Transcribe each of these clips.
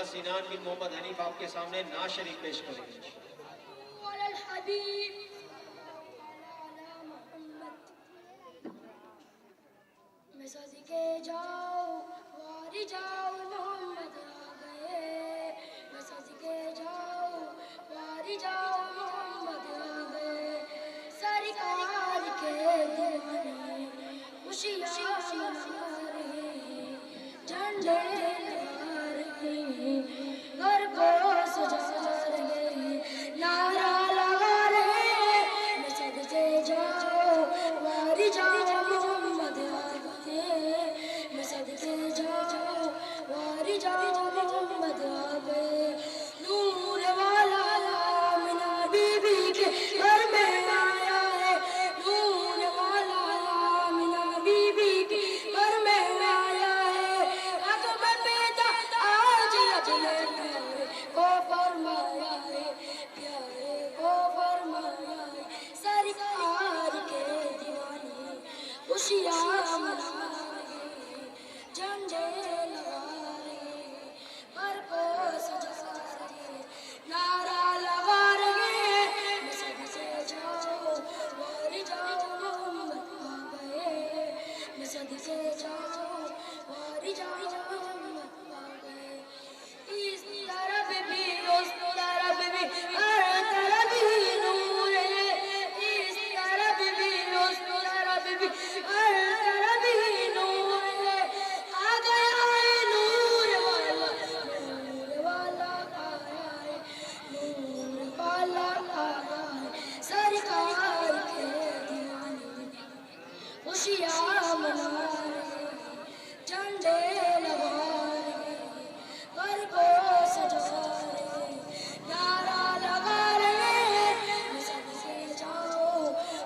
मोहम्मद सिनान बिन मोहम्मद हनीफ आपके सामने नाज शरीफ पेश करेंगे। मैं सदके जाओ वारी जाओ मोहम्मद आ गए, मैं सदके जाओ वारी जाओ मोहम्मद आ गए। सरकार के दीवाने खुशियाँ मना रहे हैं, झंडे लगा रहे हैं, घर को सजा रहे हैं, नारा लगा रहे हैं। मैं सदके जाओ वारी जाओ मोहम्मद आ गए, मैं सदके जाओ वारी जाओ मोहम्मद आ गए। नूर वाला आमिना बीबी के घर में आया है, नूर वाला आमिना बीबी के घर में आया है। अकबर बेटा आज अपने प्यारे को फरमाया है, प्यारे को फरमाया है। सरकार के दीवाने खुशियाँ मना रहे हैं, झंडे लगा रहे हैं, घर को सजा रहे हैं, नारा लगा रहे हैं। मैं सदके जाओ वारी जाओ मोहम्मद आ गए, मैं सदके जाओ वारी जाओ मोहम्मद आ गए। इस तरफ भी उस तरफ भी हर तरफ ही नूर है, इस तरफ भी उस तरफ भी हर तरफ ही नूर है। आ गया है नूर वाला आया है, नूर वाला आया है। सरकार के दीवाने खुशियाँ मना रहे हैं, झंडे लगा रहे हैं, घर को सजा रहे हैं, नारा लगा रहे हैं। मैं सदके जाओ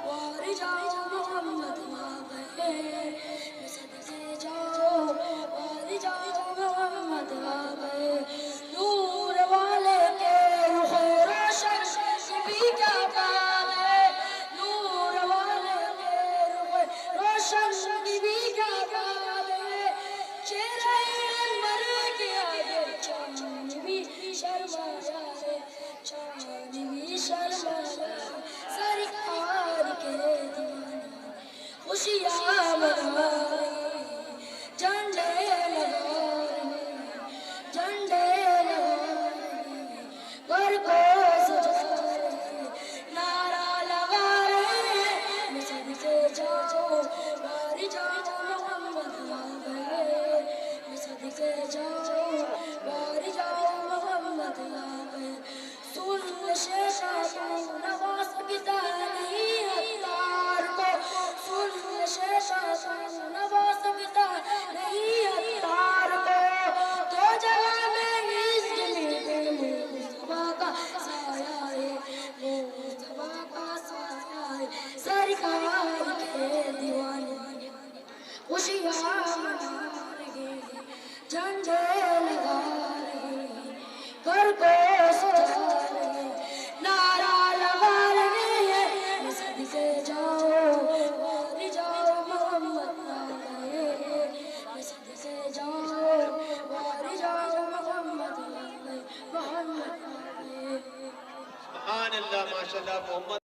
वारी जाओ मोहम्मद आ गए, मैं सदके जाओ वारी जाओ मोहम्मद आ गए। नूर वाले के रुख रोशन भी क्या काम है, नूर वाले के रुख रोशन भी क्या काम है। चेहरे अनवर के आगे चांद भी शर्माया है, चांद भी शर्माया है। सरकार के दीवाने खुशियाँ मना रहे हैं, झंडे लगा रहे हैं, झंडे लगा रहे हैं, घर को सजा रहे हैं, नारा लगा रहे हैं। मैं सदके जाओ वारी जाओ मोहम्मद आ गए, मैं सदके जाओ वारी जाओ मोहम्मद आ गए। सुन शेषा तू नवाज पिता नहीं अत्तार को, सुन शेषा तू नवाज पिता नहीं अत्तार को। तो जगह में इश्क में मुस्तफा का साया है, मुस्तफा का साया है। सरकार के दीवाने खुशियाँ मना रहे हैं, झंडे लगा रहे हैं, घर को सजा रहे हैं, नारा लगा रहे हैं। मैं सदके जाओ वारी जाओ मोहम्मद आ गए, मैं सदके जाओ वारी जाओ मोहम्मद आ गए, मोहम्मद आ गए। सुभान अल्लाह, माशाअल्लाह। मोहम्मद